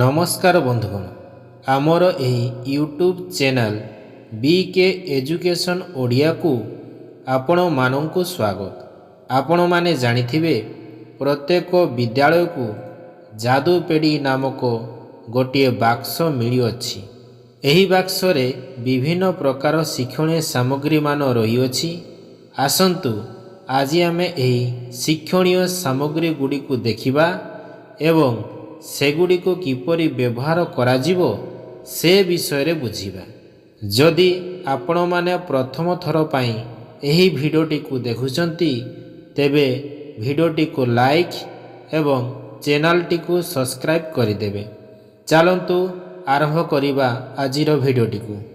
नमस्कार बंधुगण आमर एही YouTube channel BK education Odia को आपण मानंकु स्वागत। आपण माने जानिथिबे प्रत्येक विद्यालय को जादू पेड़ी नामक गोटे बाक्स मिली अछि। एही बाक्स रे विभिन्न प्रकार शिक्षणीय सामग्री मान रही अछि। आसंतु आज आमे एही शिक्षणीय सामग्री गुडी को देखिबा एवं सेगुड़ी को किपरि व्यवहार कराजिवो से विषय रे बुझिबा। जदि आपण माने प्रथम थर पई एही भिडियोटी को देखुचंती तेबे भिडियोटी को लाइक एवं चैनलटी को सब्सक्राइब करिदेबे। चलंतु आरंभ करिबा आजिर भिडियोटी को।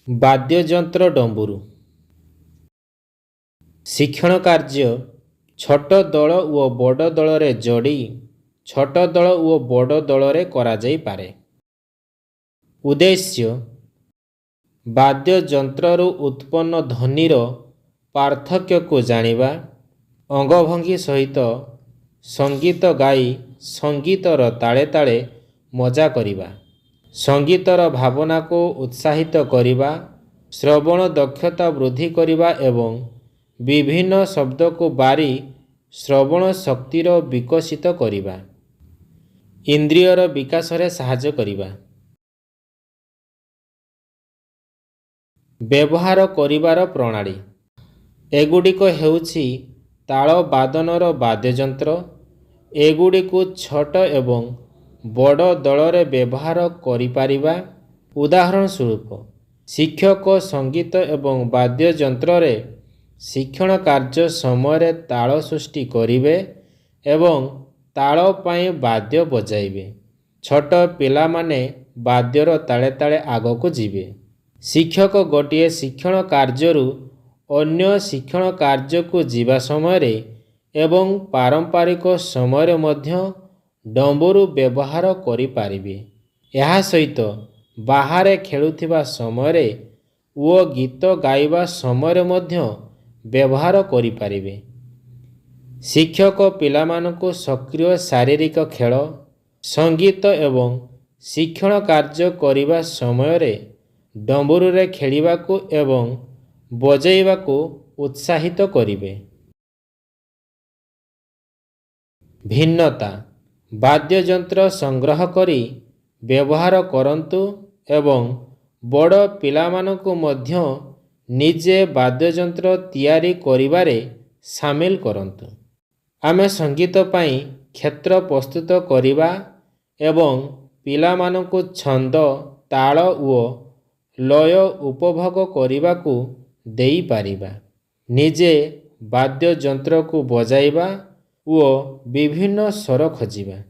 वाद्ययंत्र डंबुरू शिक्षण कार्य छोट दल और बड़ दल रे जोड़ी छोट दल और बड़ दल रे करा जाई पारे। उद्देश्य वाद्ययंत्ररू उत्पन्न ध्वनिर पार्थक्य को जानिबा, अंगभंगी सहित संगीत गाई संगीतर ताले ताले मजा करिबा, संगीतर भावना को उत्साहित करिबा, श्रवण दक्षता वृद्धि करिबा एवं विभिन्न शब्द को बारी श्रवण शक्तिर विकसित करिबा, इंद्रियर विकास रे सहायता करिबा। व्यवहार करिबार प्रणाली एगुड़िक हेउछि ताल बादनर वाद्ययंत्र। एगुड़िक छोट एवं बड़ दल रे व्यवहार करिपारिबा। उदाहरण स्वरूप शिक्षक संगीत एवं वाद्ययंत्र रे शिक्षण कार्य समय ताल सृष्टि करिवे एवं ताल पाई वाद्य बजाइबे। छोट पिला माने वाद्यर ताले ताले आगो को जीवे। शिक्षक गोटिए शिक्षण कार्यरू अन्य शिक्षण कार्य को जीवा समय एवं पारंपरिक समय मध्य डंबुरू व्यवहार करि पारिबे। एहा सहित बाहरे खेलुथिबा समय ओ गीत गाइबा समय मध्य व्यवहार करि पारिबे। शिक्षक पिलामानकु सक्रिय शारीरिक खेल संगीत एवं शिक्षण कार्य करिबा समय डंबुरू रे खेलिबाकू एवं बजाइबाकू उत्साहित करिबे। भिन्नता वाद्ययंत्र संग्रह करी व्यवहार करंतु एवं बड़ पिलामानकु मध्य निजे वाद्ययंत्र तैयारी करिबारे शामिल करंतु। आमे संगीत पाई क्षेत्र प्रस्तुत करिबा एवं पिलामानकु छंद ताल ओ लय उपभोग करिबाकू देई पारिबा। निजे वाद्ययंत्र को बजाइबा ओ विभिन्न स्वर खोजिबा।